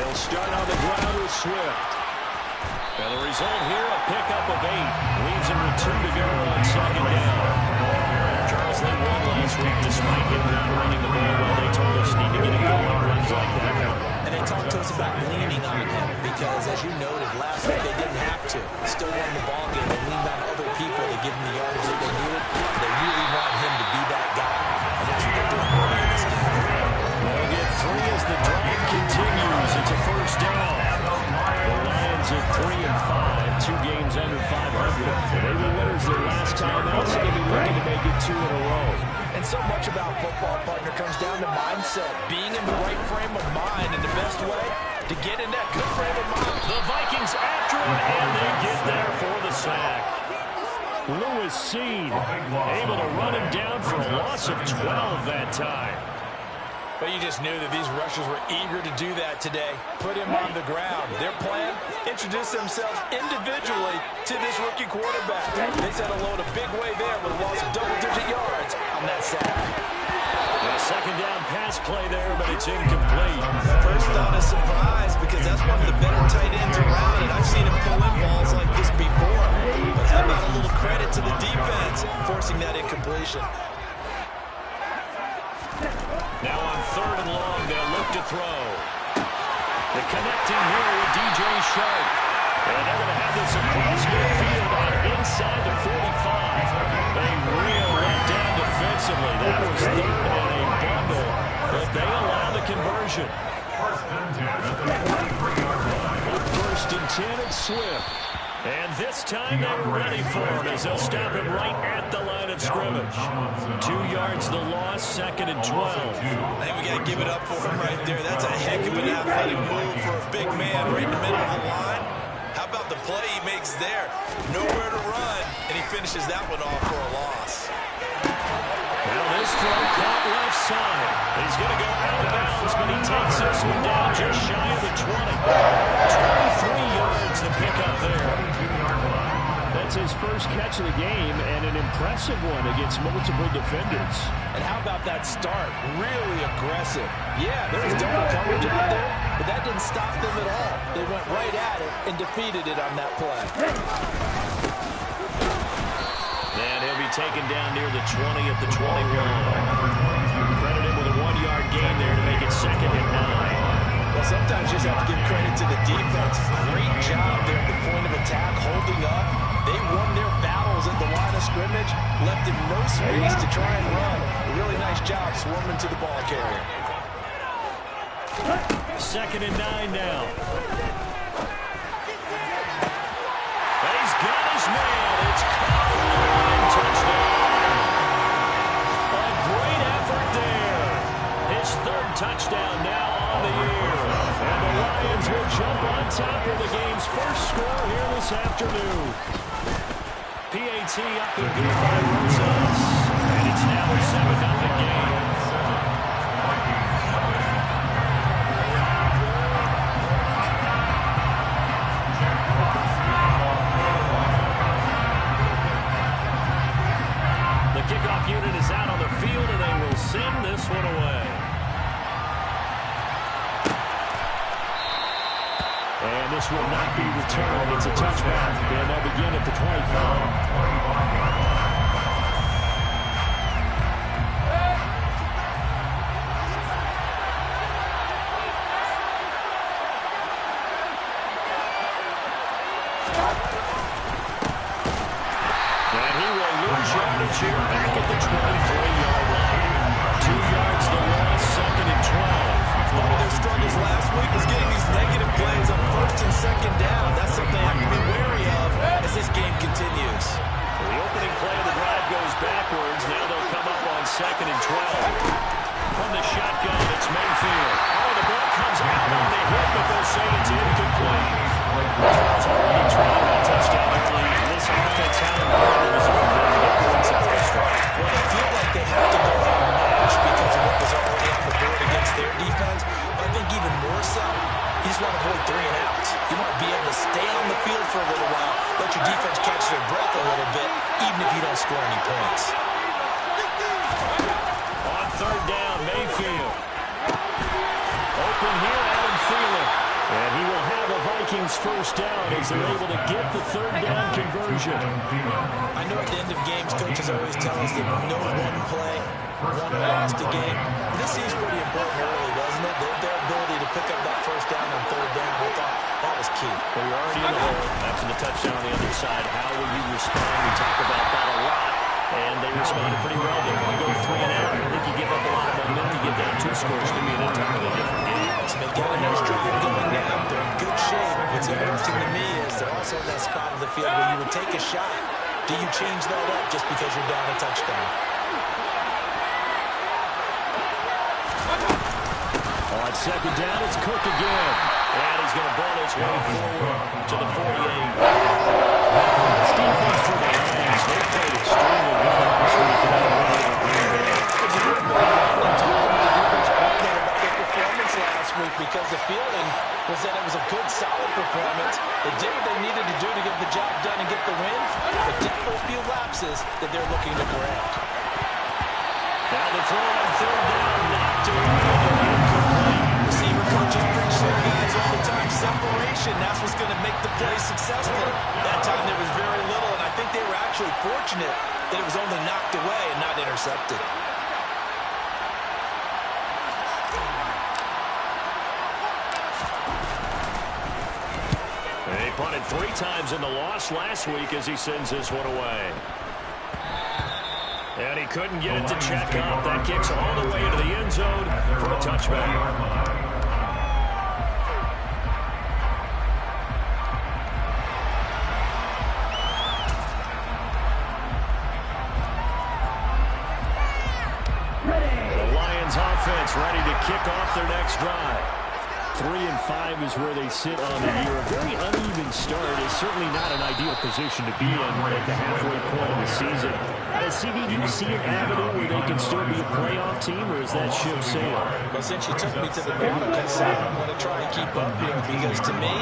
They'll start on the ground with Swift. And the result here, a pickup of 8. Leaves him with 2 to go on second down. Charles, they won last week despite him not running the ball well. They told us need to get it going runs like that. And they talked to us about leaning on him because, as you noted, last week they didn't have to. Still won the ball game. They leaned on other people to give them the yardage that they needed. They really want him to be that guy. And that's what they're doing early in this game. They'll get 3 as the drive continues. It's a first down. The Lions at 3-5, 2 games under 500. They were winners their last time out, so they'll be looking to make it 2 in a row. And so much about football, partner, comes down to mindset. Being in the right frame of mind, and the best way to get in that good frame of mind. The Vikings after him, and they get there for the sack. Lewis Seed able to run him down for a loss of 12 that time. But you just knew that these rushers were eager to do that today. Put him on the ground. Their plan, introduce themselves individually to this rookie quarterback. They set a load a big way there with a loss of double-digit yards on that sack. A second down pass play there, but it's incomplete. First thought is surprise because that's one of the better tight ends around, and I've seen him pull in balls like this before. But how about a little credit to the defense forcing that incompletion? Now on 3rd and long, they'll look to throw. The connecting here with DJ Shark. And they're going to have this across midfield on inside the 45. A real letdown defensively. That was 3rd and a bundle, but they allow the conversion. First and 10 at Swift. And this time they're ready for him as they'll stop him right at the line of scrimmage. 2 yards the loss, 2nd and 12. I think we got to give it up for him right there. That's a heck of an athletic move for a big man right in the middle of the line. How about the play he makes there? Nowhere to run, and he finishes that one off for a loss. Now this throw caught left side. He's going to go out of bounds, but he takes this one down just shy of the 20. 23 yards the pickup there. That's his first catch of the game, and an impressive one against multiple defenders. And how about that start? Really aggressive. Yeah, there was double coverage out there, but that didn't stop them at all. They went right at it and defeated it on that play. And he'll be taken down near the 20 at the 21. Credit him with a 1-yard gain there to make it 2nd and 9. Well, sometimes you just have to give credit to the defense. Great job there at the point of attack, holding up. They won their battles at the line of scrimmage, left him no space to try and run. A really nice job swarming to the ball carrier. 2nd and 9 now. And he's got his man. It's caught for the line. Touchdown. A great effort there. His 3rd touchdown now on the year. And the Lions will jump on top of the game's first score here this afternoon. PAT up and good by Rosas. And it's now a 7-0 game. The kickoff unit is out on the field, and they will send this one away. And this will not be returned. It's a touchback. And they'll begin at the 25. And he will lose yardage here back at the 23-yard line. 2 yards the loss, 2nd and 12. One of their struggles last week was getting these negative plays on 1st and 2nd down. That's something I have to be wary of as this game continues. The opening play of the drive goes backwards. Now they'll come up on 2nd and 12. From the shotgun, it's Mayfield. Oh, the ball comes out on the hit, but they'll say it's incomplete. Charles already trying that touchdown early. This offense had a is if they're going to get points out of the strike. Well, they feel like they have to go out and match because of what was already on the board against their defense. But I think even more so, you just want to avoid 3 and outs. You want to be able to stay on the field for a little while, let your defense catch their breath a little bit, even if you don't score any points. On 3rd down, Mayfield. Open here, Adam Thielen. Bengals first down as they're able to get the third down conversion. I know at the end of games, coaches always tell us that no one play, one lost a game. This seems pretty important early, doesn't it? Their ability to pick up that first down on third down, I thought that was key. Well, you're already in the hole after the touchdown on the other side. How will you respond? We talk about that a lot. And they responded pretty well. They want to go 3 and out. I think you give up a lot of momentum. You get down 2 scores. It's going to be an entirely different game. So they've got a nice drive going now. They're in good shape. What's interesting to me is they're also in that spot of the field where you would take a shot. Do you change that up just because you're down a touchdown? On second down, it's Cook again. And he's going to ball his way forward to the 48. Defense for the Lions. They played extremely well last week. It's a good bit of talking to the defense coordinator about their performance last week because the feeling was that it was a good, solid performance. They did what they needed to do to get the job done and get the win, but definitely a few lapses that they're looking to correct. Now the throw on third down, knocked away. Receiver coaches preach their guys all the time. Separation, that's what's going to make the play successful. That time there was very little, and I think they were actually fortunate that it was only knocked away and not intercepted. He punted 3 times in the loss last week as he sends this one away. And he couldn't get it to check up. That kicks all the way into the end zone for a touchback. Offense ready to kick off their next drive. 3-5 is where they sit on the year. A very uneven start is certainly not an ideal position to be in at the halfway point of the season. CD, do you see an avenue where they can still be a playoff team, or is that ship sailed? Well, since you took me to the nautical side, I'm going to try and keep up here because to me,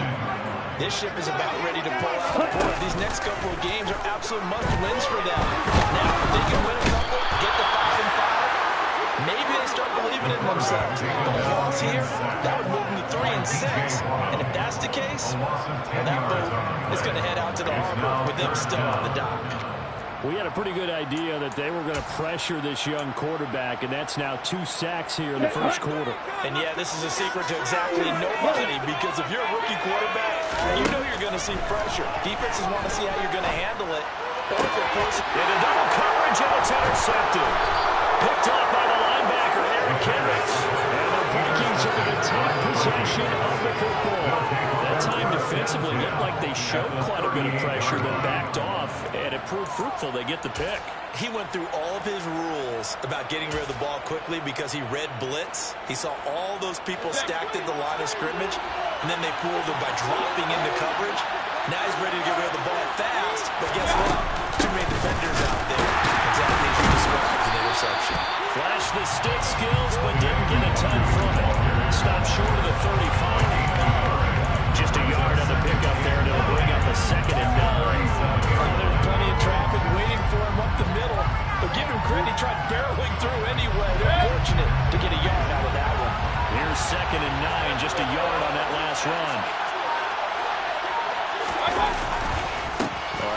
this ship is about ready to pull out the port. These next couple of games are absolute must-wins for them. Now, if they can win a couple, get the 5-5, maybe they start believing in themselves. But a loss here, that would move them to 3-6. And if that's the case, well, that boat is going to head out to the harbor with them still on the dock. We had a pretty good idea that they were going to pressure this young quarterback, and that's now 2 sacks here in the first quarter. And, yeah, this is a secret to exactly nobody, because if you're a rookie quarterback, you know you're going to see pressure. Defenses want to see how you're going to handle it. Or if they're forcing into double coverage, and it's intercepted. Picked up by the linebacker, Eric Harris. And the Vikings are going to take possession of the football. That time defensively looked like they showed quite a bit of pressure, but backed off, and it proved fruitful. They get the pick. He went through all of his rules about getting rid of the ball quickly because he read blitz. He saw all those people stacked at the line of scrimmage, and then they fooled him by dropping into coverage. Now he's ready to get rid of the ball fast, but guess what? Too many defenders out there. Exactly as you described, an interception. Flashed the stick skills, but didn't get a ton from it. Stopped short of the 35. Just a yard on the pickup there, and it'll bring up a 2nd and 9. There's plenty of traffic waiting for him up the middle, but give him credit, he tried barreling through anyway. They're fortunate to get a yard out of that one. Here's 2nd and 9, just a yard on that last run.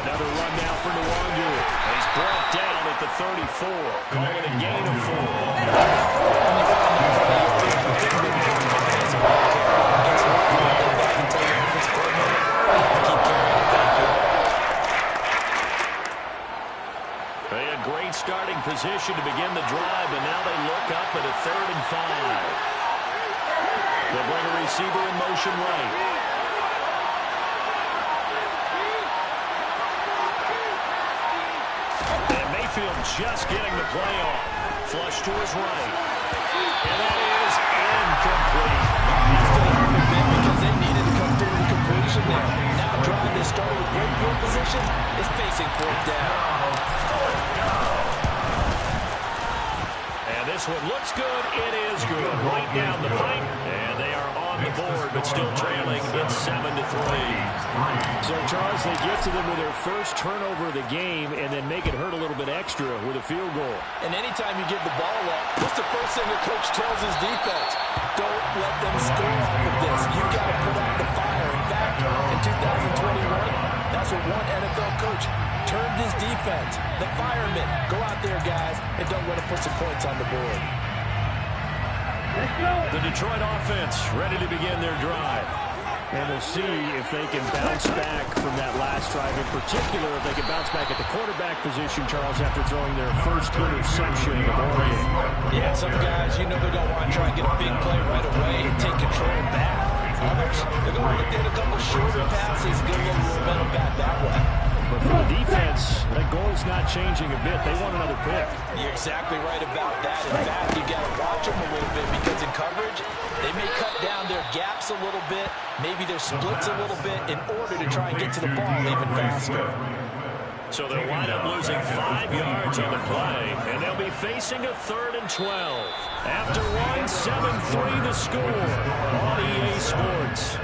Another run now for Nwangu. He's brought down at the 34. Call it a gain of 4. They had great starting position to begin the drive, and now they look up at a 3rd and 5. They'll bring a receiver in motion right. Just getting the play off. Flush to his right. And that is incomplete. Because they needed to come through the completion there. Now a drive that started with great field position is facing 4th down. And this one looks good. It is good. Right down the pipe. And they are on the board, but still trailing. It's 7-3. So, Charles, they get to them with their first turnover of the game and then make it hurt a little bit extra with a field goal. And anytime you give the ball up, what's the first thing the coach tells his defense? Don't let them score off of this. You got to put out the fire. In fact, 2021, that's what one NFL coach turned his defense. The firemen. Go out there, guys, and don't let them put some points on the board. The Detroit offense ready to begin their drive. And we'll see if they can bounce back from that last drive. In particular, if they can bounce back at the quarterback position, Charles, after throwing their first interception in the ballgame. Yeah, some guys, you know they're going to want to try and get a big play right away and take control back. Others, they're going to look at a couple shorter passes, get a little momentum back that way. But for the defense, that goal's not changing a bit. They want another pick. You're exactly right about that. In fact, you got to watch them a little bit because in coverage, they may cut down their gaps a little bit, maybe their splits a little bit in order to try and get to the ball even faster. So they'll wind up losing 5 yards on the play, and they'll be facing a 3rd and 12. After one, 7-3 the score on EA Sports.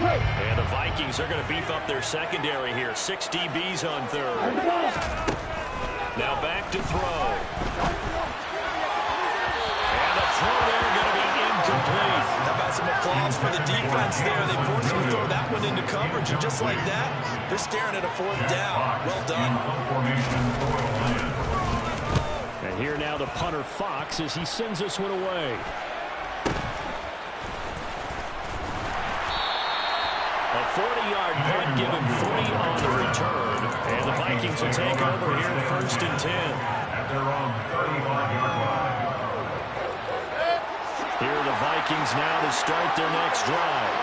And the Vikings are going to beef up their secondary here. 6 DBs on 3rd. Now back to throw. And the throw there going to be incomplete. How about some applause for the defense there? They forced them to throw that one into coverage, and just like that, they're staring at a 4th down. Well done. And here now the punter Fox as he sends this one away. A 40-yard punt, give him 3 on the return. And the Vikings will take over here, 1st and 10. Here are the Vikings now to start their next drive.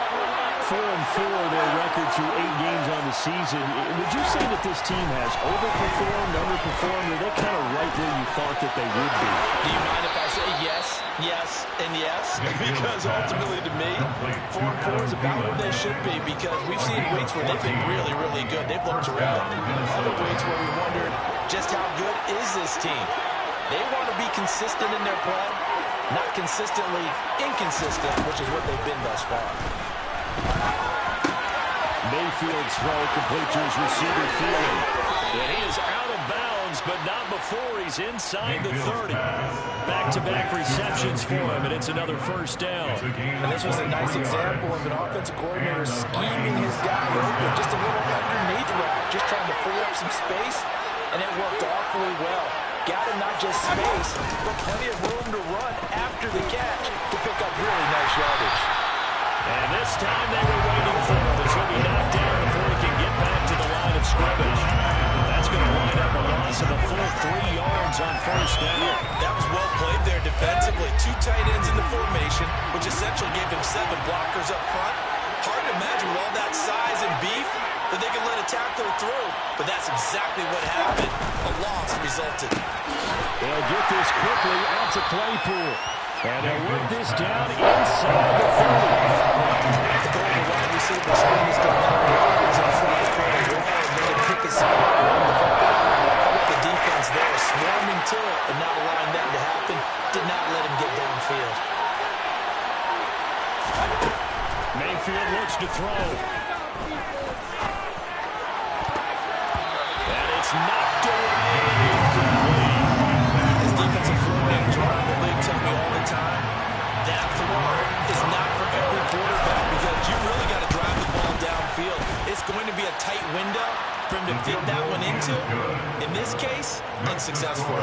4-4 their record through 8 games on the season. Would you say that this team has overperformed, underperformed, or they kind of right where you thought that they would be? Do you mind if I say yes, yes, and yes? Because ultimately to me, 4-4 is about where they should be because we've seen weeks where they've been really, really good. They've looked terrific. Other weeks where we wondered just how good is this team. They want to be consistent in their play, not consistently inconsistent, which is what they've been thus far. Mayfield's throw complete to his receiver Thielen. And he is out of bounds, but not before he's inside the 30. Back-to-back receptions for him, and it's another 1st down. And this was a nice example of an offensive coordinator scheming his guy open, just a little underneath route, just trying to free up some space, and it worked awfully well. Got him not just space, but plenty of room to run after the catch to pick up really nice yardage. And this time they were waiting for him as he'll be knocked down before he can get back to the line of scrimmage. That's going to wind up a loss of a full 3 yards on 1st down. That was well played there defensively. 2 tight ends in the formation, which essentially gave him 7 blockers up front. Hard to imagine with all that size and beef that they could let a tackler through, but that's exactly what happened. A loss resulted. They'll get this quickly out to Claypool. And they'll work this down inside the 30. The goal of the wide receiver screen is to knock blockers in front of the wall and then pick a spot around the football. How about the defense there, swarming to it and not allowing that to happen? Did not let him get downfield. Mayfield looks to throw. And it's knocked away. As defensive coordinators around the league tell me all the time, that throw is not for every quarterback because you really got to drive the ball downfield. It's going to be a tight window for him to fit that one into. In this case, unsuccessful.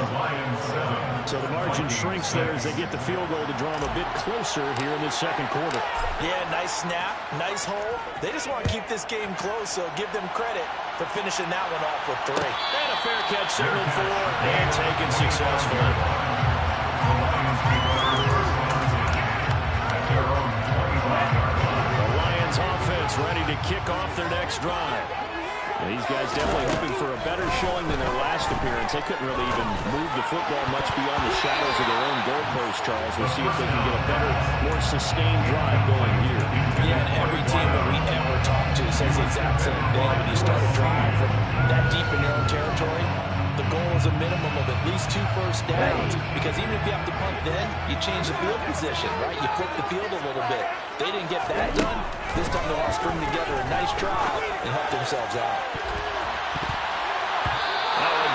So the margin shrinks there as they get the field goal to draw them a bit closer here in this 2nd quarter. Yeah, nice snap, nice hole. They just want to keep this game close, so give them credit for finishing that one off with 3. And a fair catch signaled for and taken successfully. The Lions offense ready to kick off their next drive. And these guys definitely hoping for a better showing than their last appearance. They couldn't really even move the football much beyond the shadows of their own goalpost, Charles. We'll see if they can get a better, more sustained drive going here. Yeah, and every team that we ever talk says the exact same thing. When you start a drive from that deep in your own territory, the goal is a minimum of at least 2 first downs, because even if you have to punt then, you change the field position, right? You flip the field a little bit. They didn't get that done. This time they want to string together a nice drive and help themselves out.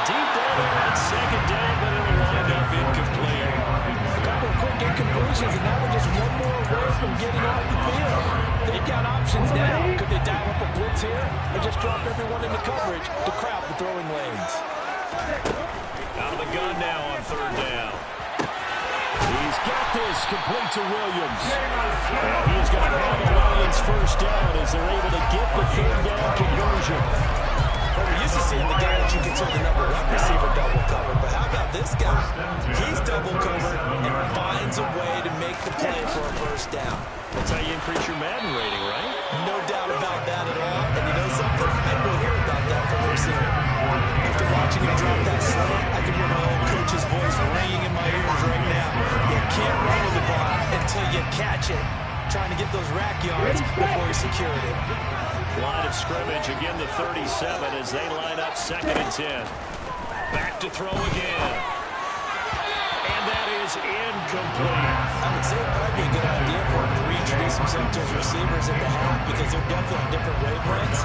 Deep down there on second down, but it'll wind up incomplete. A couple of quick incompletions, and now they're just one more away from getting off the field. They've got options now. Could they dial up a blitz here or just drop everyone into coverage to crowd the throwing lanes? Out of the gun now on third down. He's got this complete to Williams. And he's going to have the Lions first down as they're able to get the third down conversion. Well, we're used to seeing the guy that you consider the number 1 receiver double covered, but how about this guy? He's double covered and finds a way to make the play for a first down. That's how you increase your Madden rating, right? No doubt about that at all. And you know something? I will hear about that from him soon. After watching him drop that slant, I can hear my old coach's voice ringing in my ears right now. You can't run with the ball until you catch it. Trying to get those rack yards before he secured it. Line of scrimmage, again the 37 as they line up 2nd and 10. Back to throw again. And that is incomplete. I would say it might be a good idea for him to reintroduce himself to his receivers at the half because they're definitely on different wavelengths.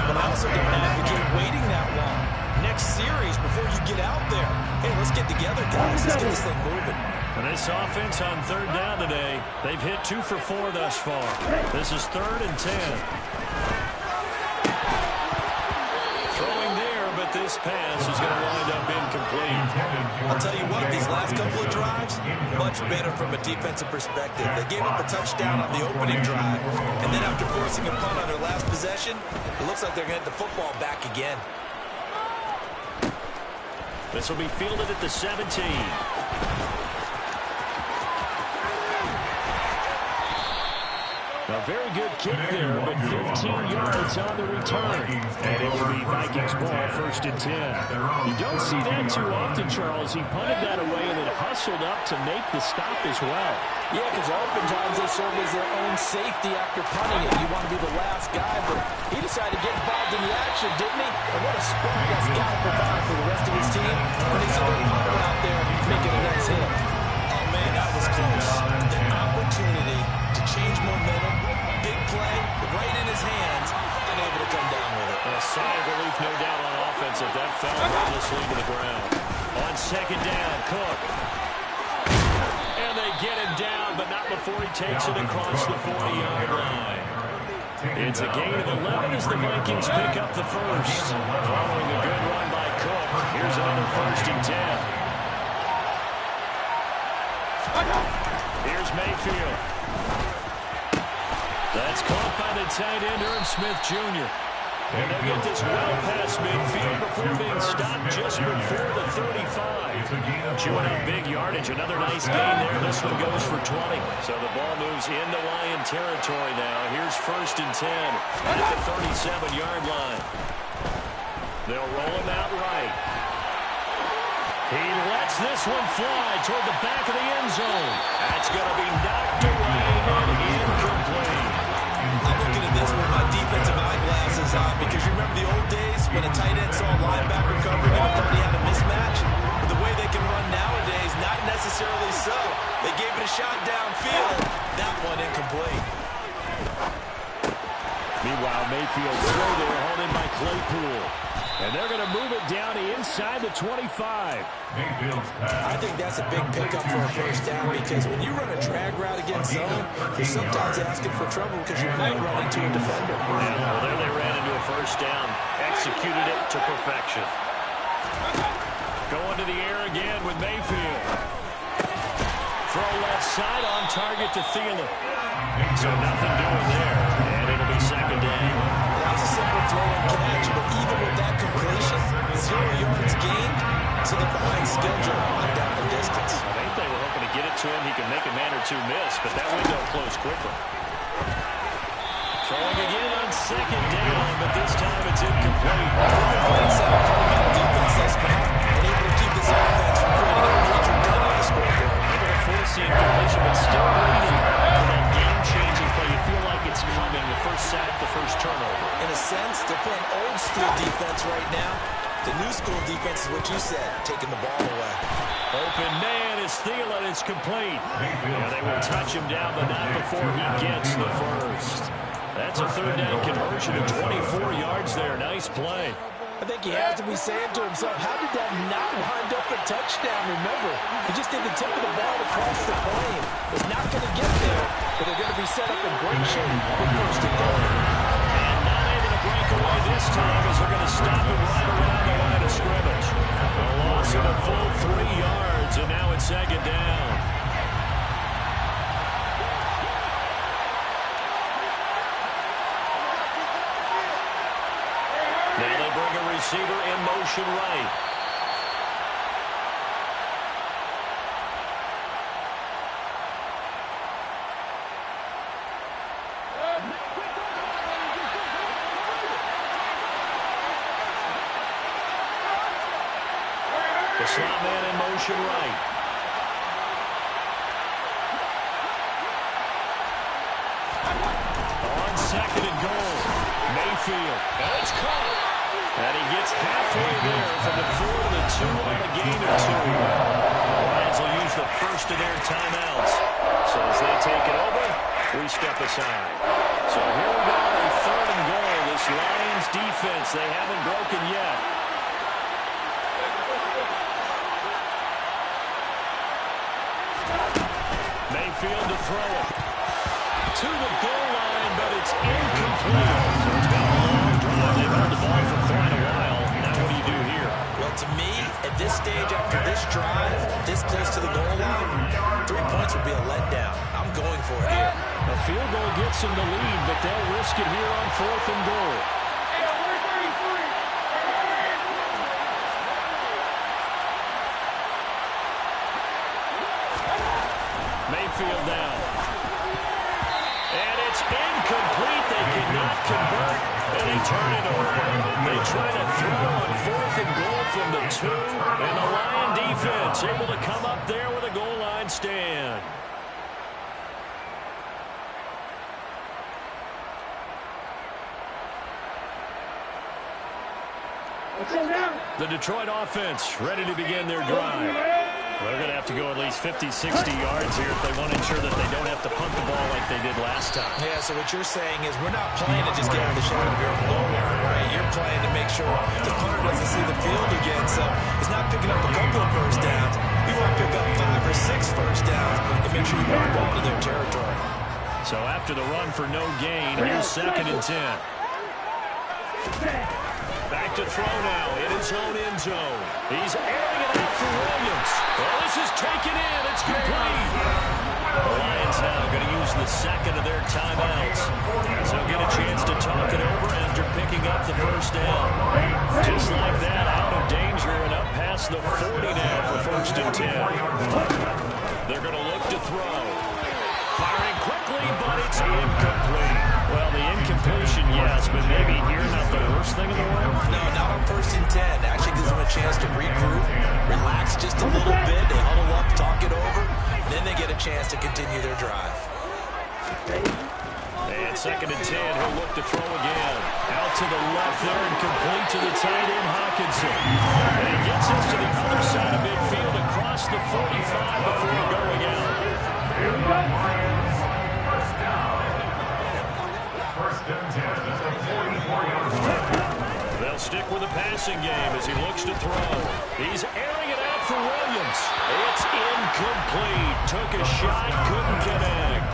But I also don't advocate waiting that long. Next series before you get out there. Hey, let's get together, guys. Let's get this thing moving. And this offense on third down today, they've hit 2 for 4 thus far. This is 3rd and 10. Throwing there, but this pass is going to wind up incomplete. I'll tell you what, these last couple of drives, much better from a defensive perspective. They gave up a touchdown on the opening drive, and then after forcing a punt on their last possession, it looks like they're going to get the football back again. This will be fielded at the 17. A very good kick there, but 15 yards on the return. And it will be Vikings ball 1st and 10. You don't see that too often, Charles. He punted that away and then hustled up to make the stop as well. Yeah, because oftentimes they serve as their own safety after punting it. You want to be the last guy, but he decided to get involved in the action, didn't he? And what a spark that's got to provide for the rest of his team when they see their punter out there making a nice hit. Oh, man, that was close. The opportunity to change momentum, big play, right in his hands, unable to come down with it. A sigh of relief, no doubt, on offense if that fell harmlessly to the ground. On 2nd down, Cook. And they get him down, but not before he takes it across the 40-yard line. It's a gain of 11 as the Vikings pick up the first. Following a good run by Cook, here's another 1st and 10. Here's Mayfield. That's caught by the tight end, Irv Smith Jr. And they'll get this well past midfield before being stopped just before the 35. Chewing up big yardage. Another nice gain there. This one goes for 20. So the ball moves into Lion territory now. Here's 1st and 10 at the 37-yard line. They'll roll him out right. He lets this one fly toward the back of the end zone. That's going to be knocked away and incomplete. I'm looking at this with my defensive eyeglasses on because you remember the old days when a tight end saw a linebacker covering him and thought he had a mismatch? But the way they can run nowadays, not necessarily so. They gave it a shot downfield. That one incomplete. Meanwhile, Mayfield throw there, hauled in by Claypool. And they're going to move it down inside the 25. I think that's a big pickup for a first down because when you run a drag route against zone, you're sometimes asking for trouble because you might run into a defender. Yeah, well, there they ran into a first down. Executed it to perfection. Going to the air again with Mayfield. Throw left side on target to Thielen. So nothing doing there. And it'll be 2nd down. That was a simple throw and catch, but even with that completion, 0 yards gained, so they're behind schedule on down the distance. I think they were hoping to get it to him. He can make a man or two miss, but that window closed quickly. Throwing again on 2nd down, but this time it's incomplete. Defense thus far, and able to keep this offense from creating a major run on the scoreboard. Able to force the incompletion, but still waiting for that game-changing play. You feel like it's coming. The first sack, the first turnover. In a sense, they're playing old-school defense right now. The new school defense is what you said, taking the ball away. Open man is Thielen. It's complete. Yeah, they will touch him down, but not before he gets the first. That's a third down conversion of 24 yards there. Nice play. I think he has to be saying to himself, how did that not wind up a touchdown? Remember, he just did the tip of the ball across the plane. It's not going to get there, but they're going to be set up in great shape with first and goal. And not able to break away this time as they're going to stop him right around the line of scrimmage. A loss of a full 3 yards, and now it's second down. Now they bring a receiver in motion right. The slot man in motion right. On second and goal. Mayfield. And it's caught. And he gets halfway there from the 4 to the 2 on the gain of 2. The Lions will use the first of their timeouts. So as they take it over, we step aside. So here we go, a third and goal. This Lions defense, they haven't broken yet. Mayfield to throw it. To the goal line, but it's incomplete. So it's been a long drive. They've held the ball for quite a while. Now what do you do here? Well, to me, at this stage after this drive, this close to the goal line, 3 points would be a letdown. I'm going for it here. A field goal gets them the lead, but they'll risk it here on 4th and goal. Mayfield now. And it's incomplete. They cannot convert, and they turn it over. They try to throw on 4th and goal from the 2, and the Lion defense able to come up there with a goal line stand. The Detroit offense ready to begin their drive. They're going to have to go at least 50, 60 yards here if they want to ensure that they don't have to punt the ball like they did last time. Yeah, so what you're saying is we're not playing to just get out of the shadow of your own goal line, right? You're playing to make sure the punter doesn't see the field again, so he's not picking up a couple of first downs. You want to pick up 5 or 6 first downs and make sure you bring the ball to their territory. So after the run for no gain, here's 2nd and 10. Back to throw now in his own end zone. He's airing it out for Williams. Well, this is taken in. It's complete. The Lions now going to use the second of their timeouts. So get a chance to talk it over after picking up the first down. Just like that, out of danger and up past the 40 now for 1st and 10. They're going to look to throw. Firing quickly, but it's incomplete. Well, the incompletion, yes, but maybe here not the worst thing in the world. No, not on 1st and 10. Actually gives them a chance to regroup, relax just a little bit. They huddle up, talk it over, then they get a chance to continue their drive. And 2nd and 10, he'll look to throw again. Out to the left there and complete to the tight end, Hawkinson. And he gets us to the other side of midfield across the 45 before going out. Here we go, Lions. First down. First and 10 at the 44-yard line. They'll stick with the passing game as he looks to throw. He's airing it out for Williams. It's incomplete. Took a shot, couldn't connect.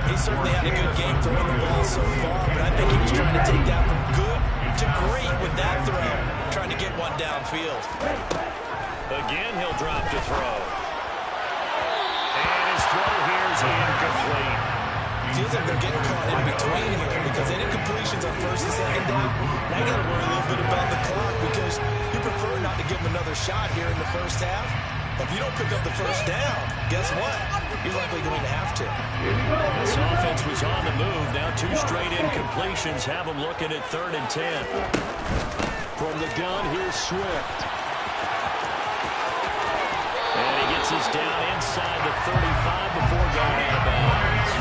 He certainly had a good game throwing the ball so far, but I think he was trying to take that from good to great with that throw, trying to get one downfield. Again, he'll drop to throw. And his throw here is incomplete. Feels like they're getting caught in between here because any completions on 1st and 2nd down, now you got to worry a little bit about the clock because you prefer not to give them another shot here in the first half. If you don't pick up the first down, guess what? You're likely going to have to. This offense was on the move. Now 2 straight incompletions have them looking at 3rd and 10. From the gun, here's Swift. And he gets us down inside the 35 before going out of bounds.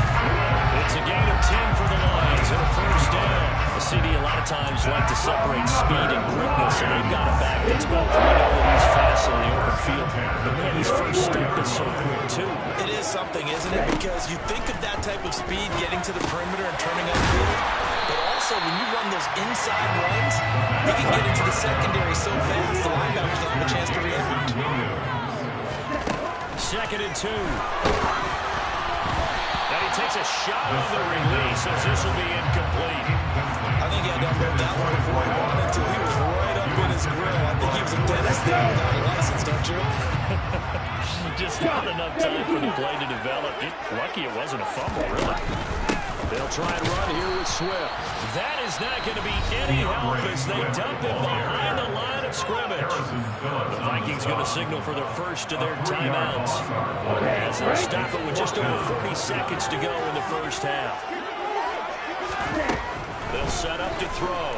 It's a gain of 10 for the Lions and a first down. The CD a lot of times like to separate speed and quickness, and they they've got a back that's both. We know that he's fast in the open field, but man, his first step is so quick, too. It is something, isn't it? Because you think of that type of speed getting to the perimeter and turning upfield, but also when you run those inside runs, he can get into the secondary so fast the linebackers don't have a chance to react. 2nd and 2. And he takes a shot on the release as this will be incomplete. I think he had to unload that one before he wanted to. He was right up in his grill. I think he was a dentist there without a license, don't you? Just not enough time for the play to develop. Just lucky it wasn't a fumble, really. They'll try and run here with Swift. That is not going to be any help as they dump him behind the line of scrimmage. The Vikings going to signal for their first of their timeouts as they stop it with just over 40 seconds to go in the first half. They'll set up to throw.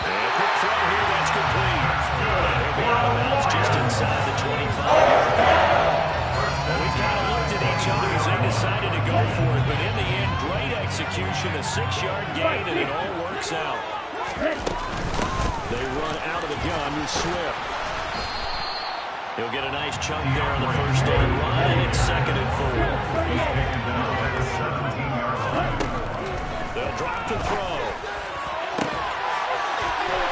And a quick throw here, that's complete. He'll be out of bounds just inside the 25-yard line. We kind of looked at each other as they decided to go for it, but in the end, great execution, a 6-yard gain, and it all works out. They run out of the gun with Swift. He'll get a nice chunk there on the first down run, and it's 2nd and 4. They'll drop to throw.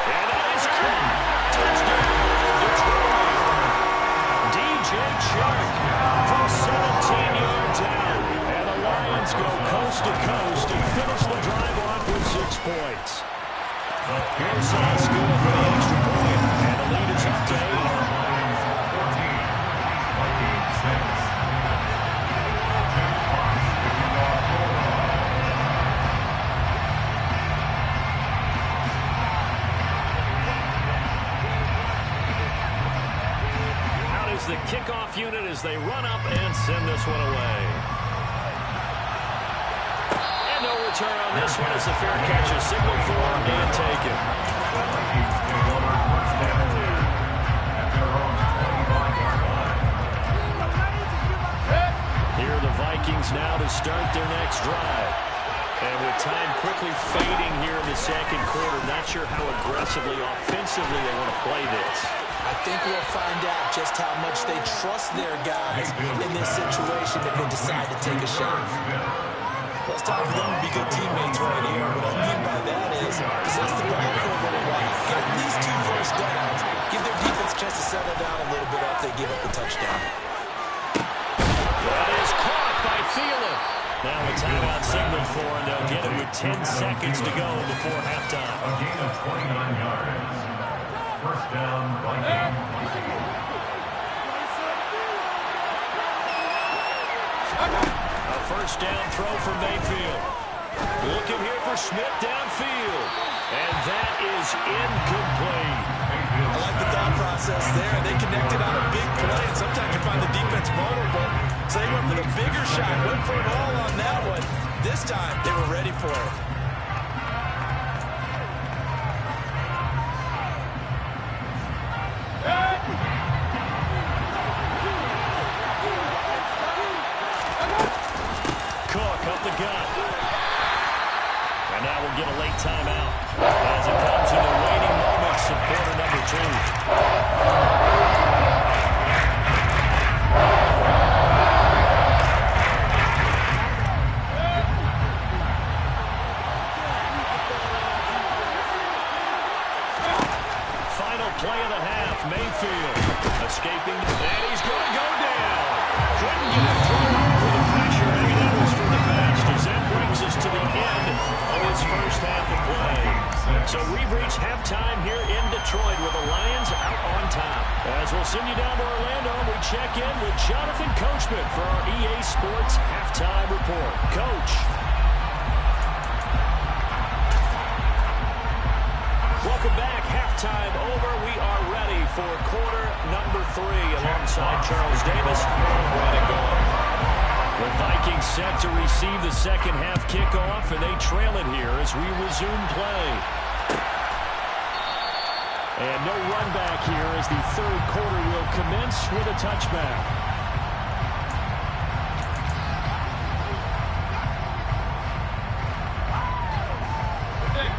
And that is caught. Touchdown, Detroit. DJ Chark from 17 yards out. And the Lions go coast to coast and finish the drive off with 6 points. Here's Haskell for the extra point. And the lead is up to 8. The kickoff unit as they run up and send this one away. And no return on this one as the fair catch is signaled for and taken. Here are the Vikings now to start their next drive. And with time quickly fading here in the second quarter, not sure how aggressively, offensively they want to play this. I think we'll find out just how much they trust their guys in this situation if they decide to take a shot. Let's talk for them to be good teammates right here. What I mean by that is possess the ball for a little while, get at least 2 first downs, give their defense a chance to settle down a little bit after they give up the touchdown. That is caught by Thielen. Now a timeout signal for, and they'll get it with 10 seconds to go before halftime. A gain of 29 yards. First down, Vikings. A first down throw for Mayfield. Looking here for Smith downfield. And that is incomplete. I like the thought process there. They connected on a big play, and sometimes you find the defense vulnerable. So they went for the bigger shot, went for it all on that one. This time, they were ready for it. Cook up the gut. And now we'll get a late timeout as it comes in the waning moments of quarter number 2. Play of the half, Mayfield escaping, and he's going to go down. Couldn't get it thrown off with the pressure. Maybe that was for the best, as that brings us to the end of his first half of play. So we've reached halftime here in Detroit with the Lions out on top. As we'll send you down to Orlando, we check in with Jonathan Coachman for our EA Sports Halftime Report. Coach. Welcome back. Halftime over. We are ready for quarter number 3 alongside Charles Davis. Brandon Gaul. The Vikings set to receive the second half kickoff, and they trail it here as we resume play. And no run back here as the third quarter will commence with a touchback.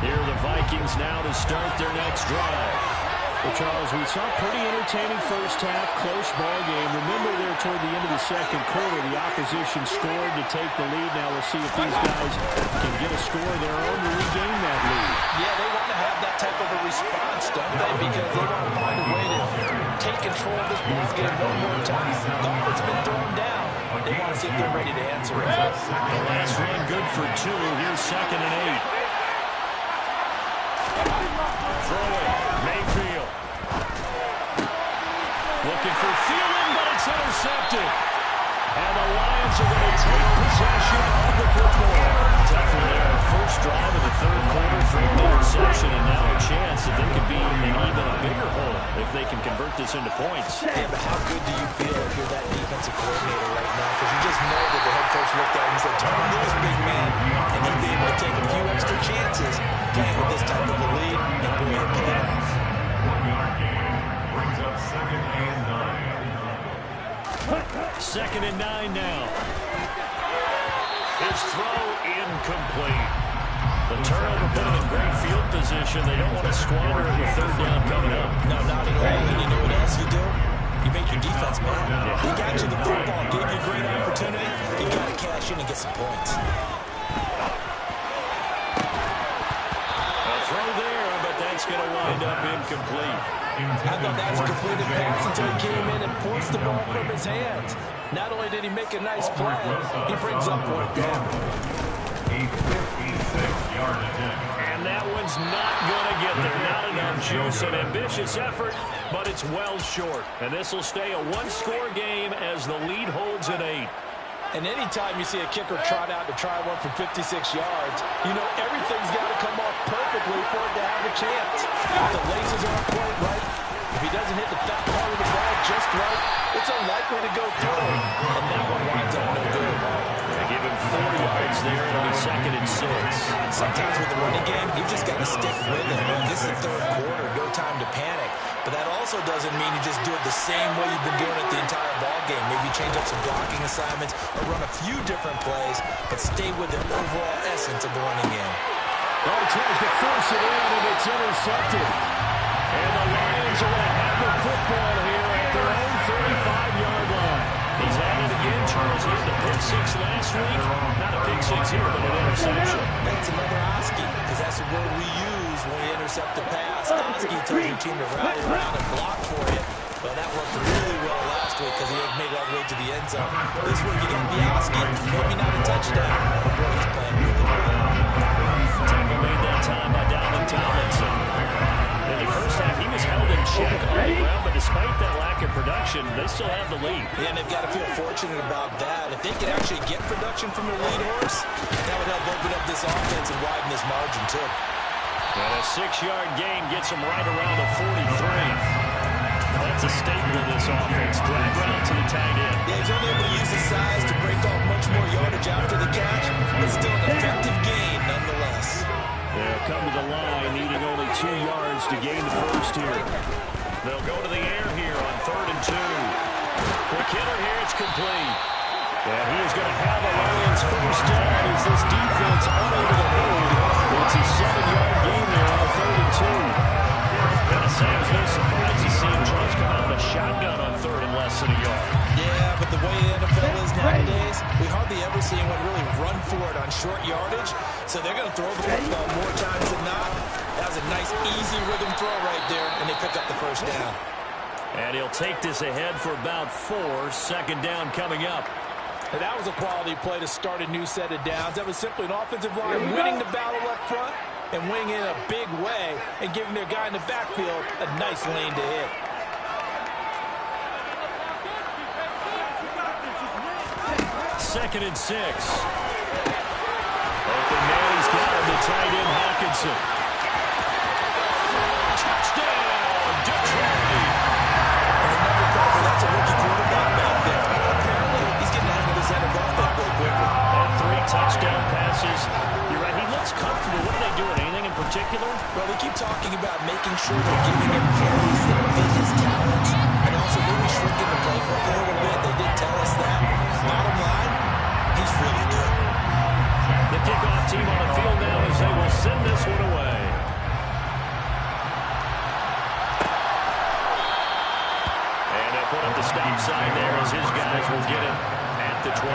Here are the Vikings Vikings now to start their next drive. Well, Charles, we saw a pretty entertaining first half, close ball game. Remember there toward the end of the second quarter, the opposition scored to take the lead. Now we'll see if these guys can get a score of their own to regain that lead. Yeah, they want to have that type of a response, don't they? Because they want to find a way to take control of this ball game one more time. Gauntlet's been thrown down. They want to see if they're ready to answer it. The last run good for 2. Here's 2nd and 8. Throw it. Mayfield. Looking for Thielen, but it's intercepted. And the Lions are going to take possession of the football. Tough one there. First drive of the third quarter for an interception, and now a chance that they could be in even a bigger hole if they can convert this into points. Yeah, but how good do you feel if you're that defensive coordinator right now? Because you just know that the head coach looked at him and said, turn loose, big man. And he'd be able to take a few extra chances playing with this type of a lead, and boy, it paid off. 1-yard gain brings up 2nd and 9. 2nd and 9 now. His throw incomplete. The turnover put him in great field position. They don't want to squander it with 3rd down coming up. No, not at all. And you know what else you do? You make your defense mad. He got you the football, gave you a great opportunity. You got to cash in and get some points. A throw there, but that's going to wind up incomplete. I thought that was a completed pass until he came in and forced the ball from his hands. Not only did he make a nice play, he brings up 4th down. A 56-yard attempt. And that one's not going to get there. Not enough juice. An ambitious effort, but it's well short. And this will stay a one-score game as the lead holds at 8. And anytime you see a kicker trot out to try one for 56 yards, you know everything's got to come off perfectly for it to have a chance. If the laces aren't quite right, if he doesn't hit the fat part of the ball just right, it's unlikely to go through. And that one winds up no good. They give him 4 yards there. It'll be 2nd and 6. Sometimes with the running game, you just got to stick with it. This is the 3rd quarter, no time to panic. But that also doesn't mean you just do it the same way you've been doing it the entire ball game. Maybe change up some blocking assignments or run a few different plays, but stay with the overall essence of the running game. Well, he tries to force it in, and it's intercepted. And the Lions are going to have the football here at their own 35-yard line. He's at it again. Charles hit the pick 6 last week. Not a pick 6 here, but an interception. That's another Oski, because that's the word we use when we intercept the pass. Oski tells your team to rally around and block for you. But that worked really well last week because he had made it all the way to the end zone. This week you got the Oski, maybe not a touchdown, but boy, he's playing really well. Tackle made that time by Dalvin Tomlinson. In the first half, he was held in check on the ground, but despite that lack of production, they still have the lead. Yeah, and they've got to feel fortunate about that. If they could actually get production from their lead horse, that would help open up this offense and widen this margin, too. And a 6-yard gain gets them right around the 43. That's a staple of this offense. Drag route to the tight end. Yeah, he's only able to use his size to break off much more yardage after the catch, but still an effective gain nonetheless. They'll come to the line, needing only 2 yards to gain the first here. They'll go to the air here on 3rd and 2. The killer here, it's complete. And he is going to have a Lions first down as this defense unable to hold. It's a 7-yard gain there on 3rd and 2. Gotta say, I was a little surprised to see Charles come out with a shotgun on 3rd and less than a yard. Yeah, but the way the NFL is nowadays, we hardly ever see anyone really run for it on short yardage. So they're going to throw the football more times than not. That was a nice, easy rhythm throw right there, and they pick up the first down. And he'll take this ahead for about 4. 2nd down coming up. And that was a quality play to start a new set of downs. That was simply an offensive line winning the battle up front and winning in a big way and giving their guy in the backfield a nice lane to hit. Second and 6. Open man, he's got him to tight end Hawkinson. Touchdown, Detroit. And another cover, that's a rookie quarterback back there. Apparently, he's getting out of his NFL thing really quickly. And 3 touchdown passes. You're right, he looks comfortable. What are they doing? Anything in particular? Well, we keep talking about making sure they're giving him plays that fit his talents and also maybe shrinking the playbook a little bit. They did tell us that. Bottom line, he's really good. The kickoff team on the field now as they will send this one away. get it at the 25.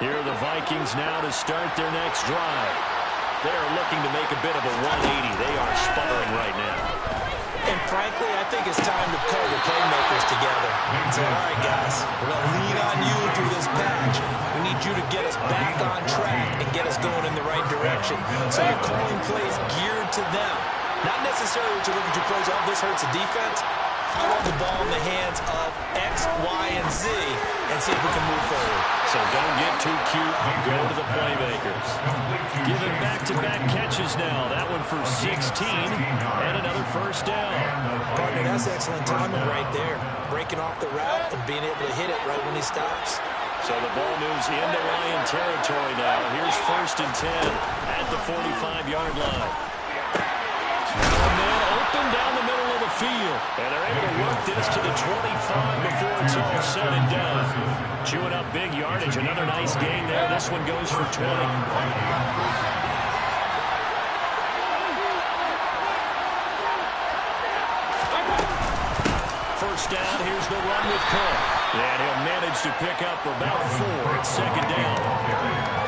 Here are the Vikings now to start their next drive. They're looking to make a bit of a 180. They are sputtering right now. And frankly, I think it's time to call the playmakers together and say, all right, guys, we're going to lean on you through this patch. We need you to get us back on track and get us going in the right direction. So you're calling plays geared to them. Not necessarily what you look at your plays, oh, this hurts the defense. I want the ball in the hands of X, Y, and Z and see if we can move forward. So don't get too cute. Go to the playmakers. Giving back-to-back catches now. That one for 16 and another first down. Partner, that's excellent timing right there. Breaking off the route and being able to hit it right when he stops. So the ball moves into Lion territory now. Here's 1st and 10 at the 45-yard line. And then open down the middle of the field. And they're able to work this to the 25 before it's all said and done. Chewing up big yardage. Another nice gain there. This one goes for 20. First down, here's the run with Cook. And he'll manage to pick up about 4 at 2nd down.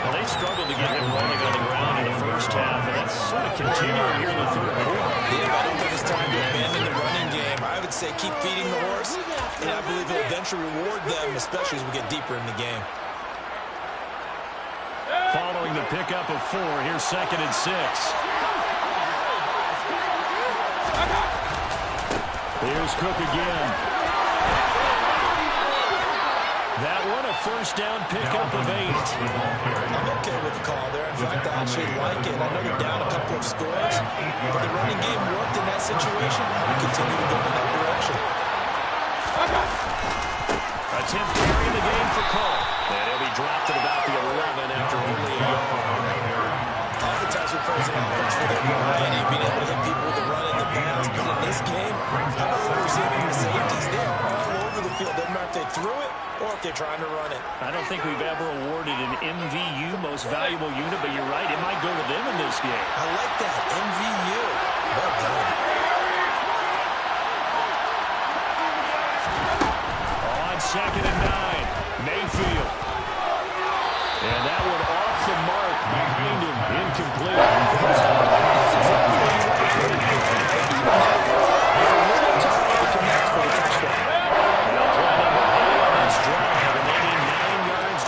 Well, they struggled to get him running on the ground in the first half, and that's sort of continuing here in the 3rd quarter. Yeah, I don't think it's time to abandon the running game. I would say keep feeding the horse, and I believe he'll eventually reward them, especially as we get deeper in the game. Following the pickup of 4, here's 2nd and 6. Here's Cook again. That one, a first down pickup of 8. I'm okay with the call there. In fact, I actually like it. I know they're down a couple of scores, but the running game worked in that situation. I will continue to go in that direction. Attempt carrying the game for Cole. And he'll be dropped at about the 11 after only a yard. Oftentimes we praise an offense for their variety, being able to hit people with the run in the pass, but in this game, I'm overseeing the safeties. They're all over the field. Doesn't matter if they threw it or if they're trying to run it. I don't think we've ever awarded an MVU, most valuable unit, but you're right, it might go to them in this game. I like that, MVU. Well done. On 2nd and 9, Mayfield. And that one off the mark behind him, incomplete.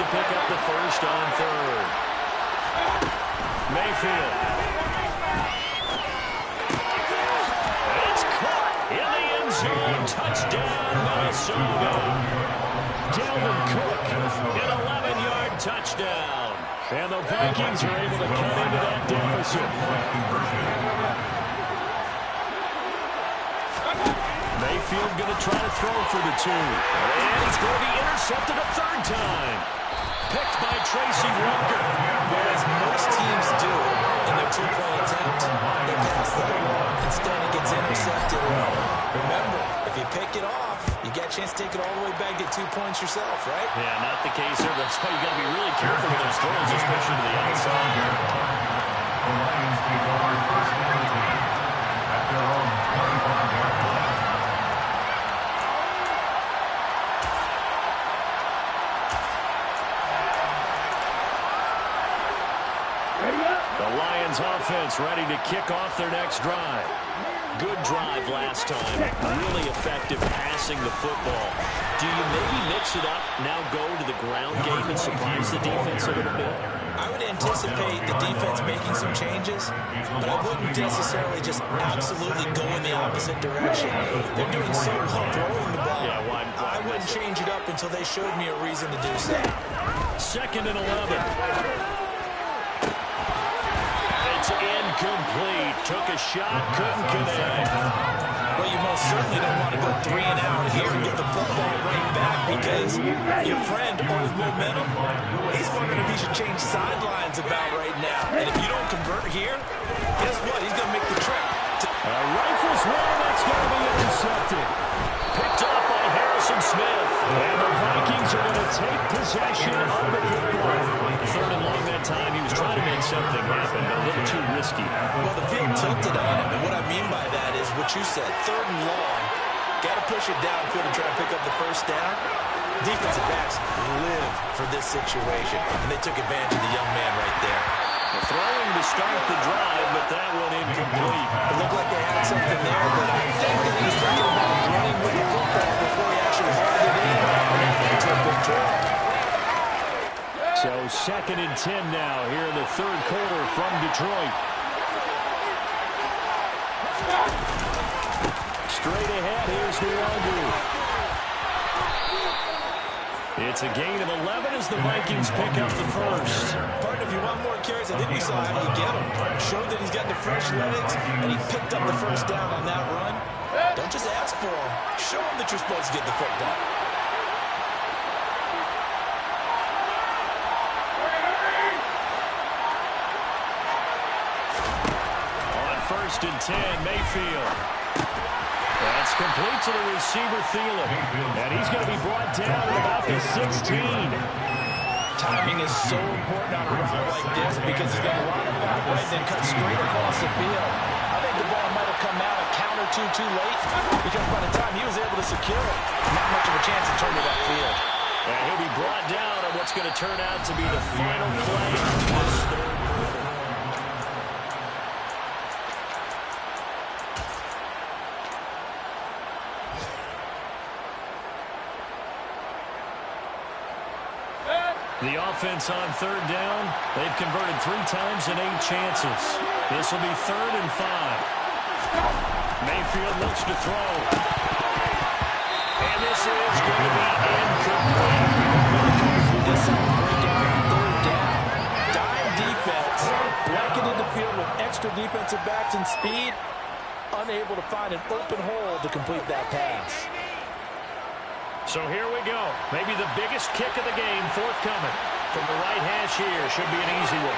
Pick up the first on 3rd. Mayfield. It's caught in the end zone. Touchdown, Minnesota. Dalvin Cook, an 11-yard touchdown. And the Vikings are able to cut into that deficit. Mayfield going to try to throw for the 2. And he's going to be intercepted a 3rd time. Picked by Tracy Walker. As most teams do in their 2-point attempt, they pass the ball. Instead, it gets intercepted. Remember, if you pick it off, you get a chance to take it all the way back, get 2 points yourself, right? Yeah, not the case here. That's why you got to be really careful with those throws, especially to the outside. The Lions take over 1st and 10 at their own 25-yard line. The Lions offense ready to kick off their next drive. Good drive last time. Really effective passing the football. Do you maybe mix it up, now go to the ground game and surprise the defense a little bit? I would anticipate the defense making some changes, but I wouldn't necessarily just absolutely go in the opposite direction. They're doing so well throwing the ball. Yeah, why I wouldn't change it up until they showed me a reason to do so. 2nd and 11. It's incomplete. Took a shot, couldn't connect. Well, you most certainly don't want to go 3 and out here and get the football right back because your friend owns momentum. He's wondering if he should change sidelines about right now. And if you don't convert here, guess what? He's going to make the trip. Rifles one, that's going to be intercepted. Picked up by Harrison Smith. And the Vikings are going to take possession of the football. Third and long that time. He was trying to make something happen, but a little too risky. Well, the field tilted on him, and what I mean by that is what you said. Third and long, got to push it downfield and try to pick up the first down. Defensive backs live for this situation, and they took advantage of the young man right there. Throwing to start the drive, but that one incomplete. It looked like they had something there, but I think that he was thinking about running with the football before he actually hauled it in, and that led to a big drop. So 2nd and 10 now here in the third quarter from Detroit. Straight ahead, here's Nwangu. It's a gain of 11 as the Vikings pick up the first. Partner, if you want more carries, I think we saw how you get him. Showed that he's got the fresh legs, and he picked up the first down on that run. Don't just ask for him. Show him that you're supposed to get the football. On 1st and 10, Mayfield. That's complete to the receiver, Thielen. And he's going to be brought down at about the 16. Timing is so important on a run like this because he's going to line up that way and then cut straight across the field. I think the ball might have come out a count or two too late because by the time he was able to secure it, not much of a chance to turn to that field. And he'll be brought down on what's going to turn out to be the final play of this third quarter. The offense on 3rd down, they've converted 3 times in 8 chances. This will be 3rd and 5. Mayfield looks to throw. And this is going to be incomplete. This is a breakout on 3rd down. Dime defense, blanketed the field with extra defensive backs and speed, unable to find an open hole to complete that pass. So here we go. Maybe the biggest kick of the game forthcoming. From the right hash here. Should be an easy one.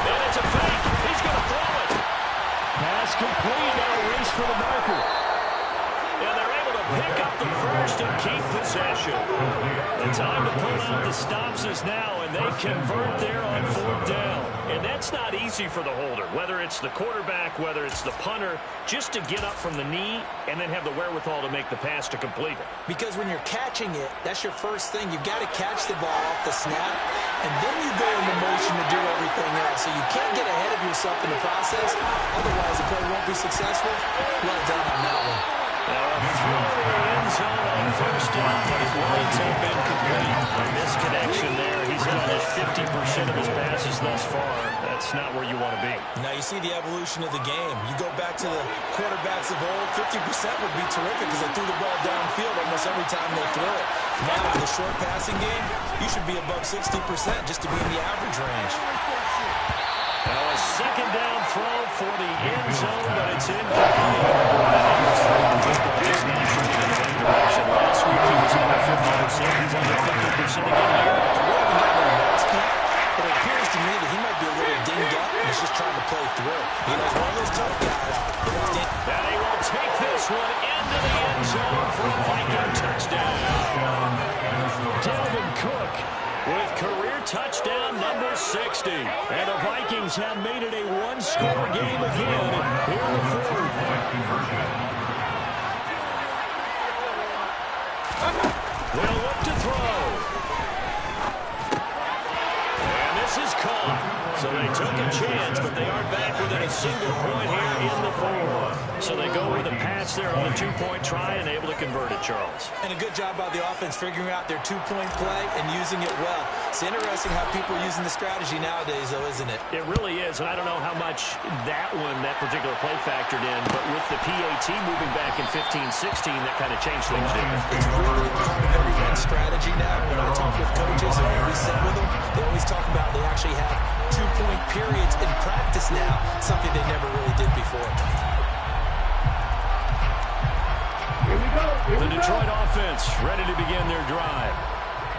And it's a fake. He's going to throw it. Pass complete. Now a race for the marker. And they're able to pick up the first and keep possession. The time to pull out the stops is now, and they convert there on 4th down. And that's not easy for the holder, whether it's the quarterback, whether it's the punter, just to get up from the knee and then have the wherewithal to make the pass to complete it. Because when you're catching it, that's your first thing. You've got to catch the ball off the snap, and then you go into motion to do everything else. So you can't get ahead of yourself in the process. Otherwise, the play won't be successful. Well done on that one. Now a throw to the end zone on 1st down, but it winds up incomplete. A misconnection there. He's hit almost 50% of his passes thus far. That's not where you want to be. Now you see the evolution of the game. You go back to the quarterbacks of old, 50% would be terrific because they threw the ball downfield almost every time they threw it. Now in the short passing game, you should be above 60% just to be in the average range. Now a 2nd down throw for the end zone, but it's incomplete. Just not trending in the right direction. Last week he was under 50%. He's under 50% again here. But it appears to me that he might be a little dinged up and is just trying to play through. You know, he's one of those tough guys. And he will take this one into the end zone for a Viking touchdown. Dalvin Cook with career touchdown number 60. And the Vikings have made it a one-score game again here in the 4th. They'll look to throw. And this is caught. So they took a chance, but they aren't back within a single point here in the 4th. So they go with a pass there on a 2-point try and able to convert it, Charles. And a good job by the offense figuring out their 2-point play and using it well. It's interesting how people are using the strategy nowadays, though, isn't it? It really is, and I don't know how much that particular play factored in, but with the PAT moving back in 15-16, that kind of changed things, didn't it? It's really part of everyone's strategy now. When I talk with coaches and we sit with them, they always talk about they actually have 2-point periods in practice now, something they never really did before. The Detroit offense ready to begin their drive.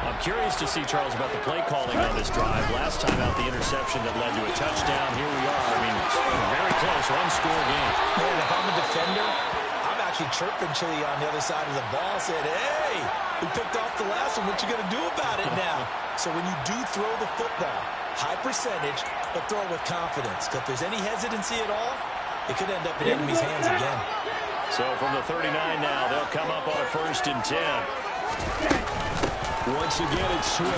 I'm curious to see, Charles, about the play calling on this drive. Last time out, the interception that led to a touchdown. Here we are. I mean, very close, one-score game. Man, if I'm a defender, I'm actually chirping Chili on the other side of the ball, saying, hey, we picked off the last one. What you going to do about it now? So when you do throw the football, high percentage, but throw it with confidence. Because if there's any hesitancy at all, it could end up in enemy's hands again. So from the 39 now, they'll come up on a 1st and 10. Once again, it's Swift.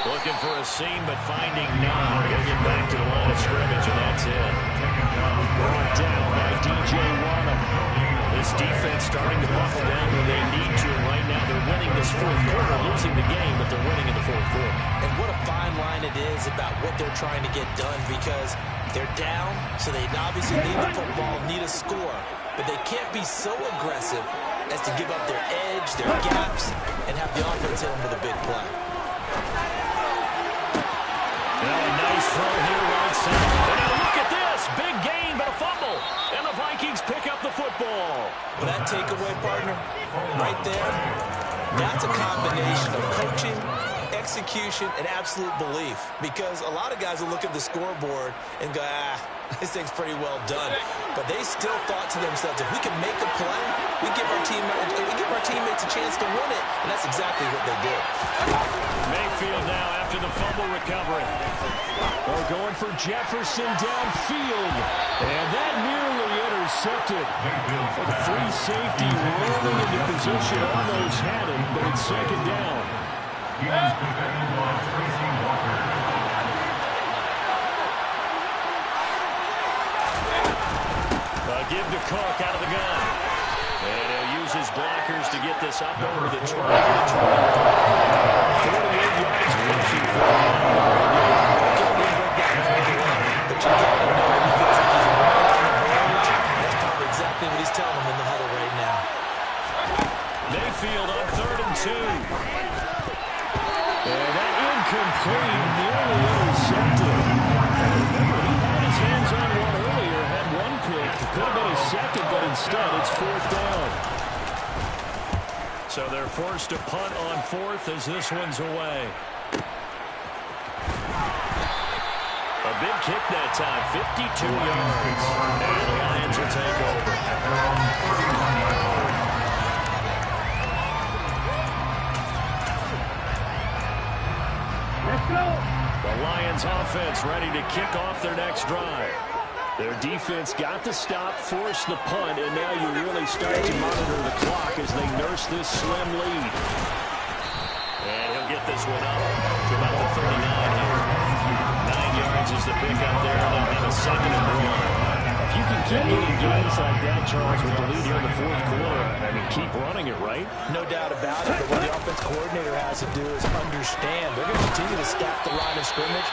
Looking for a seam, but finding none. He'll get back to the line of scrimmage, and that's it. Brought down by DJ Waddle. This defense starting to buckle down where they need to. Right now, they're winning this 4th quarter, losing the game, but they're winning in the 4th quarter. And what a fine line it is about what they're trying to get done, because they're down, so they obviously need the football, need a score. But they can't be so aggressive as to give up their edge, their gaps, and have the offense hit them with a big play. Now a nice throw here right side. And now look at this. Big gain, but a fumble. And the Vikings pick up the football. Well, that takeaway, partner, right there, that's a combination of coaching, execution, and absolute belief. Because a lot of guys will look at the scoreboard and go, this thing's pretty well done. But they still thought to themselves, if we can make a play, we give our teammates a chance to win it. And that's exactly what they did. Mayfield now after the fumble recovery. They're going for Jefferson downfield. And that nearly intercepted. The free safety rolling into position. Almost had him, but it's 2nd down. He is defended by Tracy Walker. Give to Cook out of the gun. And he'll use his blockers to get this up over the 12. 48 yards rushing for him. But you got to know he feels like he's right on the verge. That's probably exactly what he's telling them in the huddle right now. Mayfield on 3rd and 2. And that incomplete, nearly intercepted. Remember, he had his hands on one earlier, had one pick. Could have been his 2nd, but instead it's 4th down. So they're forced to punt on 4th as this one's away. A big kick that time, 52 yards. And the Lions will take over. The Lions offense ready to kick off their next drive. Their defense got the stop, forced the punt, and now you really start to monitor the clock as they nurse this slim lead. And he'll get this one up to about the 39 here. 9 yards is the pickup there, and they'll have a 2nd and 1. If you can keep winning games like that, Charles, with the lead here in the 4th quarter, I mean, keep running it, right? No doubt about it, but what the offense coordinator has to do is understand they're going to continue to stack the line of scrimmage.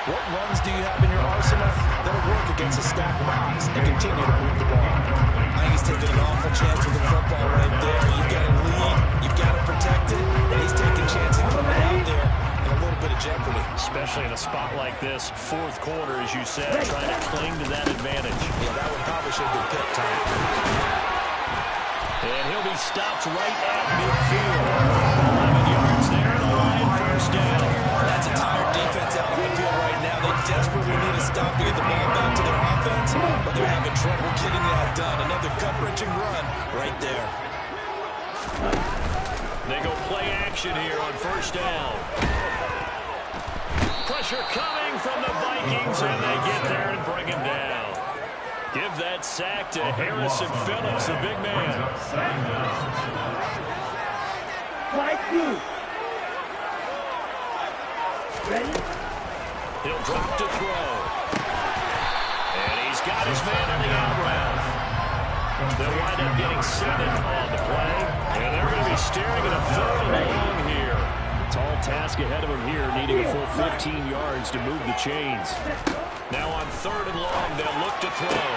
What runs do you have in your arsenal that'll work against a stacked box and continue to move the ball? I think he's taking an awful chance with the football right there. You've got to lead, you've got to protect it, and he's taking chances putting it out there in a little bit of jeopardy. Especially in a spot like this, 4th quarter, as you said, trying to cling to that advantage. Yeah, that one probably should have been picked time. And he'll be stopped right at midfield. 11 yards there, and a Lion 1st down. That's a tired defense out on the field right now. They desperately need a stop to get the ball back to their offense, but they're having trouble getting that done. Another gut-wrenching run right there. They go play action here on 1st down. Pressure coming from the Vikings, and they get there and bring him down. Give that sack to Harrison Phillips, the big man. He'll drop to throw. And he's got his man on the out route. They'll wind up getting 7 on the play. And they're going to be staring at a 3rd and long here. Tall task ahead of him here, needing a full 15 yards to move the chains. Now on 3rd and long, they'll look to throw.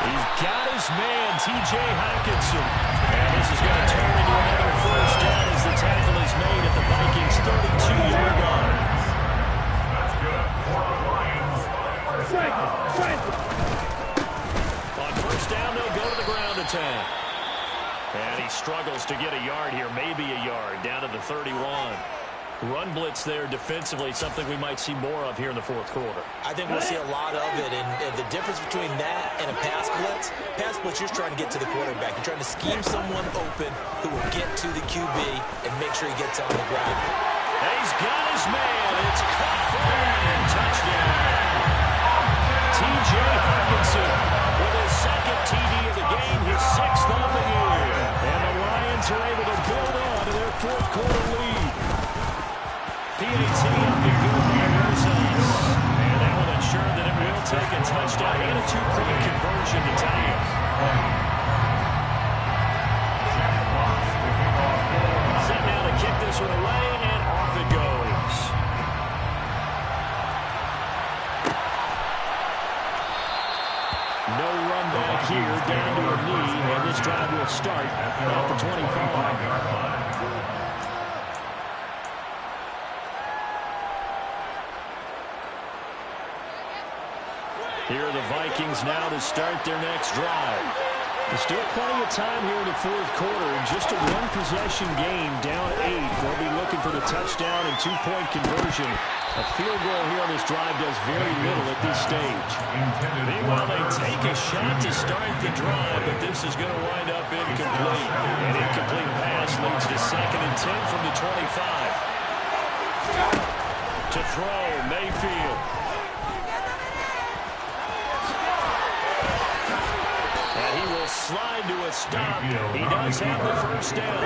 He's got his man, T.J. Hockenson. And this is going to turn into another 1st down as the tackle is made at the Vikings' 32-yard line. That's good for the Lions. On 1st down, they'll go to the ground attack. And he struggles to get a yard here, maybe a yard, down to the 31. Run blitz there defensively, something we might see more of here in the fourth quarter. I think we'll see a lot of it, and the difference between that and a pass blitz, you're just trying to get to the quarterback. You're trying to scheme someone open who will get to the QB and make sure he gets on the ground. He's got his man. It's caught for a touchdown. T.J. Hawkinson with his second TD of the game, his sixth on the year. And the Lions are able to build on to their fourth quarter lead. PAT up and good by Rosas. And that will ensure that it will take a touchdown and a two-point conversion to tie it. Set now to kick this one away, and off it goes. No run back here, down to a knee, and this drive will start at the 25. Here are the Vikings now to start their next drive. There's still plenty of time here in the fourth quarter. In just a one-possession game, down 8. They'll be looking for the touchdown and two-point conversion. A field goal here on this drive does very little at this stage. Meanwhile, they take a shot to start the drive, but this is going to wind up incomplete. An incomplete pass leads to 2nd and 10 from the 25. To throw, Mayfield. Slide to a stop. He does have the first down.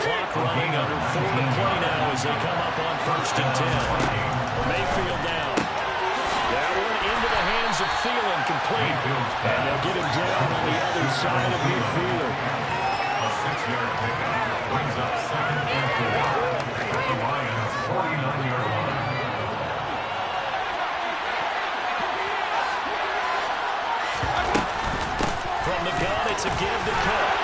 Clock running under 4 to play now as they come up on 1st and 10. Mayfield down. That one into the hands of Thielen, complete. And they'll get him down on the other side of midfield. A 6-yard pickup brings up 2nd and 4 at the Lions' 49-yard line. From the gun, it's a give to Cook.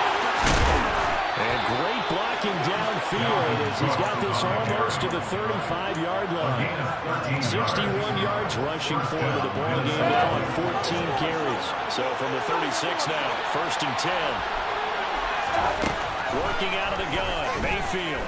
And great blocking downfield as he's got this almost to the 35-yard line. 61 yards rushing for him in the ball game now on 14 carries. So from the 36 now, 1st and 10. Working out of the gun, Mayfield.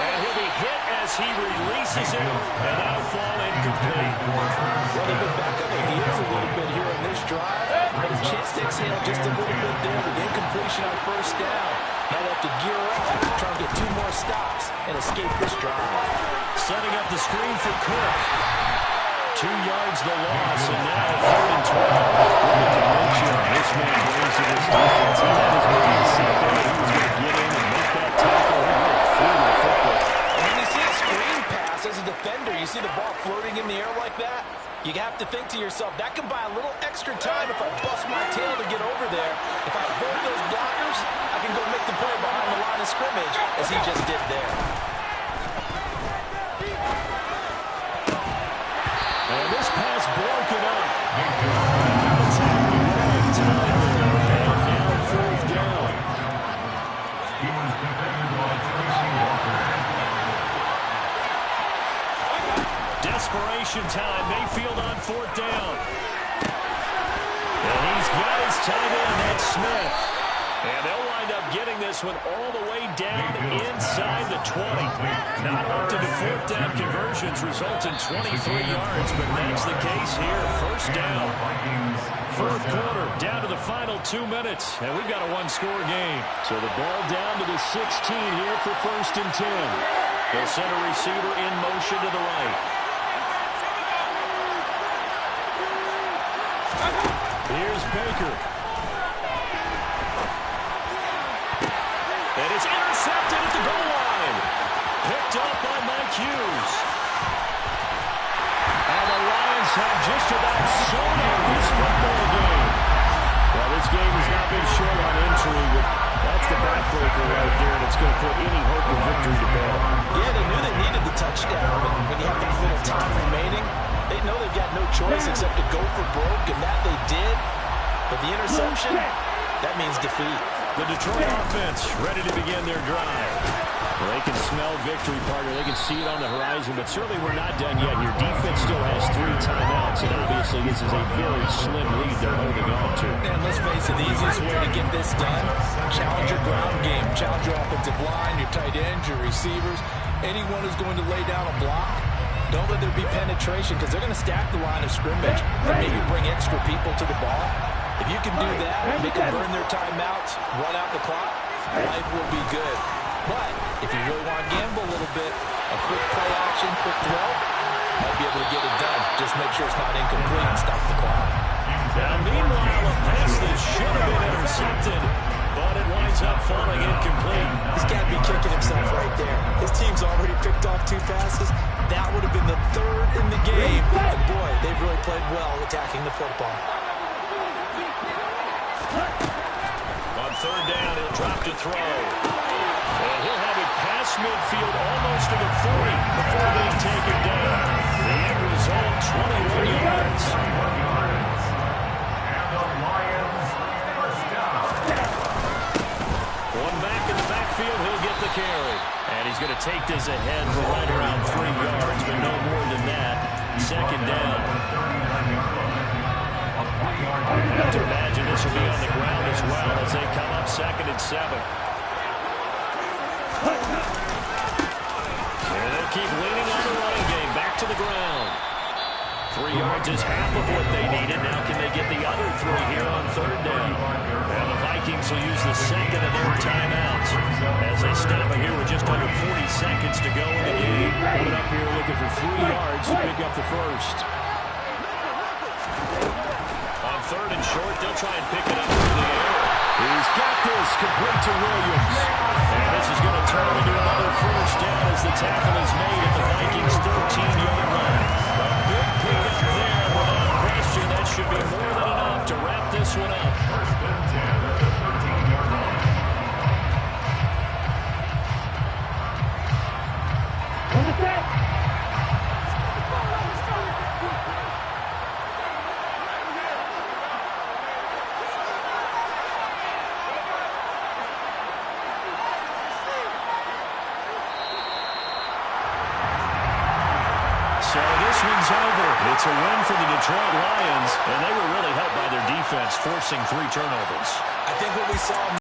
And he'll be hit as he releases it, and that'll fall incomplete. Well, they've been back on their heels a little bit here on this drive. But a chance to exhale just a little bit there with incompletion on 1st down. Now they have to gear up, try and get 2 more stops and escape this drive. Setting up the screen for Cook. 2 yards the loss, and now 3rd and 12. What a dimension this man brings to this defense. He had his man set there. He was going to get in and make that tackle. He went through the football. When you see a screen pass as a defender, you see the ball floating in the air like that, you have to think to yourself, that could buy a little extra time if I bust my tail to get over there. If I avoid those blockers, I can go make the play behind the line of scrimmage, as he just did there. And this pass broken up. It's happening right time there. And now 4th down. He was defended by Tracy Walker. Desperation time. Mayfield on 4th down. And he's got his tight end. That's Smith. And they'll wind up getting this one all the way down inside the 20. Not often do 4th down conversions result in 23 yards, but that's the case here. 1st down. 4th quarter, down to the final 2 minutes, and we've got a one-score game. So the ball down to the 16 here for 1st and 10. They'll send a receiver in motion to the right. Here's Baker. And it's intercepted at the goal line. Picked up by Mike Hughes. And the Lions have just about sewn up this football game. Well, this game has not been short on entry, but that's the backbreaker right there, and it's going to put any hope of victory to bed. Yeah, they knew they needed the touchdown, but when you have that little time remaining, they know they've got no choice except to go for broke, and that they did. But the interception, that means defeat. The Detroit offense ready to begin their drive. Well, they can smell victory, partner. They can see it on the horizon, but certainly we're not done yet here. Defense still has 3 timeouts, and obviously this is a very slim lead they're holding on to. And let's face it, the easiest way to get this done, challenge your ground game. Challenge your offensive line, your tight ends, your receivers. Anyone who's going to lay down a block, don't let there be penetration because they're going to stack the line of scrimmage and maybe bring extra people to the ball. If you can do that, make them burn their timeouts, run out the clock, life will be good. But if you really want to gamble a little bit, a quick play action, quick throw, might be able to get it done. Just make sure it's not incomplete and stop the clock. Now, meanwhile, a pass that should have been intercepted, but it winds up falling incomplete. He's got to be kicking himself right there. His team's already picked off 2 passes. That would have been the 3rd in the game. And boy, they've really played well attacking the football. On 3rd down, he'll drop to throw. And he'll have it past midfield almost to the 40 before being taken down. The end result, 21 yards. And the Lions first down. One back in the backfield, he'll get the carry. And he's going to take this ahead for right around 3 yards, but no more than that. 2nd down. I have to imagine this will be on the ground as well as they come up 2nd and 7. And they'll keep leaning on the running game. Back to the ground. 3 yards is half of what they needed. Now can they get the other 3 here on 3rd down? And the Vikings will use the 2nd of their timeouts as they stop it here with just under 40 seconds to go in the game. Coming up here looking for 3 yards to pick up the 1st. On 3rd and short, they'll try and pick it up through the air. He's got this complete to Williams. And this is going to turn into another 1st down as the tackle is made at the Vikings' 13-yard line. A big pickup there, without question. That should be more than enough to wrap this one up. 1st and 10 at the 13-yard line. So this one's over. It's a win for the Detroit Lions, and they were really helped by their defense, forcing 3 turnovers. I think what we saw